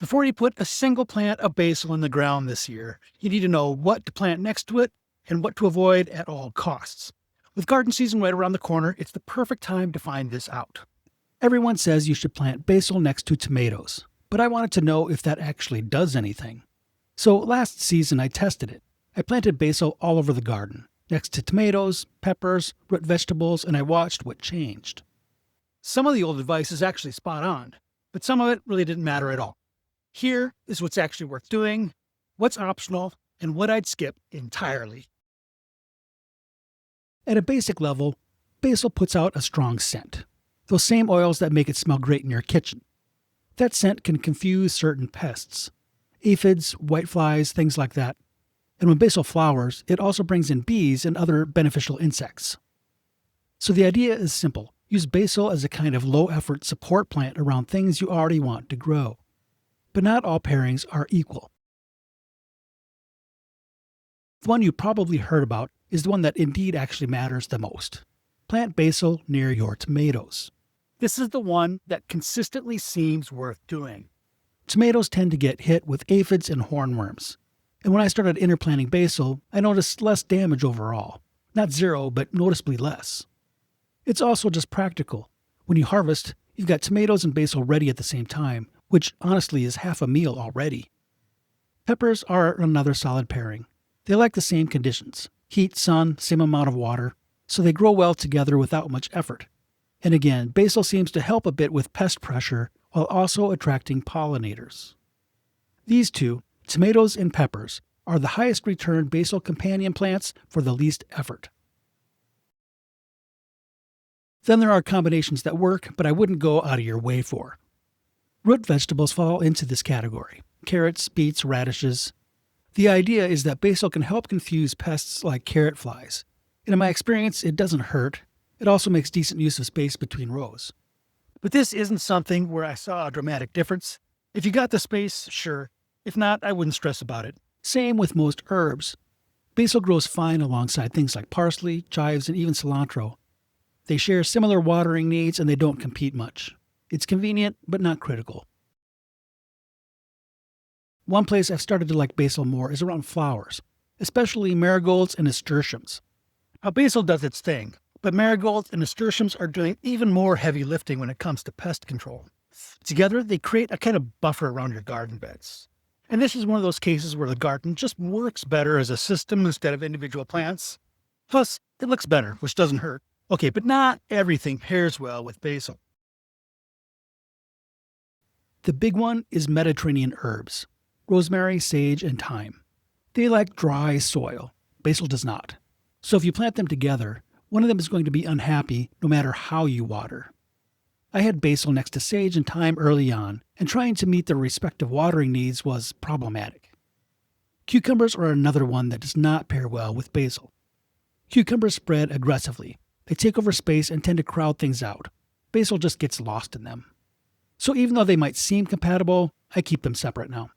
Before you put a single plant of basil in the ground this year, you need to know what to plant next to it and what to avoid at all costs. With garden season right around the corner, it's the perfect time to find this out. Everyone says you should plant basil next to tomatoes, but I wanted to know if that actually does anything. So last season I tested it. I planted basil all over the garden, next to tomatoes, peppers, root vegetables, and I watched what changed. Some of the old advice is actually spot on, but some of it really didn't matter at all. Here is what's actually worth doing, what's optional, and what I'd skip entirely. At a basic level, basil puts out a strong scent, those same oils that make it smell great in your kitchen. That scent can confuse certain pests, aphids, whiteflies, things like that. And when basil flowers, it also brings in bees and other beneficial insects. So the idea is simple. Use basil as a kind of low-effort support plant around things you already want to grow. But not all pairings are equal. The one you probably heard about is the one that indeed actually matters the most. Plant basil near your tomatoes. This is the one that consistently seems worth doing. Tomatoes tend to get hit with aphids and hornworms. And when I started interplanting basil, I noticed less damage overall. Not zero, but noticeably less. It's also just practical. When you harvest, you've got tomatoes and basil ready at the same time, which honestly is half a meal already. Peppers are another solid pairing. They like the same conditions. Heat, sun, same amount of water, so they grow well together without much effort. And again, basil seems to help a bit with pest pressure while also attracting pollinators. These two, tomatoes and peppers, are the highest return basil companion plants for the least effort. Then there are combinations that work, but I wouldn't go out of your way for. Root vegetables fall into this category. Carrots, beets, radishes. The idea is that basil can help confuse pests like carrot flies. And in my experience, it doesn't hurt. It also makes decent use of space between rows. But this isn't something where I saw a dramatic difference. If you got the space, sure. If not, I wouldn't stress about it. Same with most herbs. Basil grows fine alongside things like parsley, chives, and even cilantro. They share similar watering needs and they don't compete much. It's convenient, but not critical. One place I've started to like basil more is around flowers, especially marigolds and nasturtiums. Now, basil does its thing, but marigolds and nasturtiums are doing even more heavy lifting when it comes to pest control. Together, they create a kind of buffer around your garden beds. And this is one of those cases where the garden just works better as a system instead of individual plants. Plus, it looks better, which doesn't hurt. Okay, but not everything pairs well with basil. The big one is Mediterranean herbs, rosemary, sage, and thyme. They like dry soil. Basil does not. So if you plant them together, one of them is going to be unhappy no matter how you water. I had basil next to sage and thyme early on, and trying to meet their respective watering needs was problematic. Cucumbers are another one that does not pair well with basil. Cucumbers spread aggressively. They take over space and tend to crowd things out. Basil just gets lost in them. So even though they might seem compatible, I keep them separate now.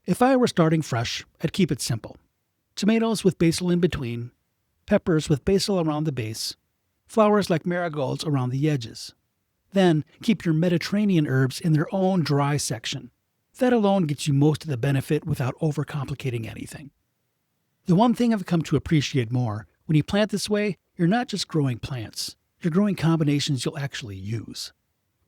If I were starting fresh, I'd keep it simple. Tomatoes with basil in between, peppers with basil around the base, flowers like marigolds around the edges. Then keep your Mediterranean herbs in their own dry section. That alone gets you most of the benefit without overcomplicating anything. The one thing I've come to appreciate more, when you plant this way, you're not just growing plants. You're growing combinations you'll actually use.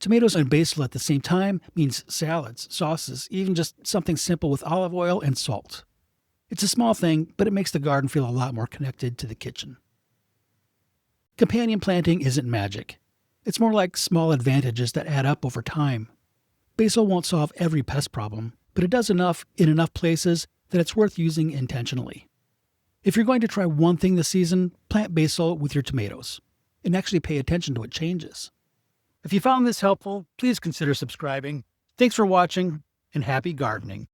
Tomatoes and basil at the same time means salads, sauces, even just something simple with olive oil and salt. It's a small thing, but it makes the garden feel a lot more connected to the kitchen. Companion planting isn't magic. It's more like small advantages that add up over time. Basil won't solve every pest problem, but it does enough in enough places that it's worth using intentionally. If you're going to try one thing this season, plant basil with your tomatoes. And actually pay attention to what changes. If you found this helpful, please consider subscribing. Thanks for watching, and happy gardening.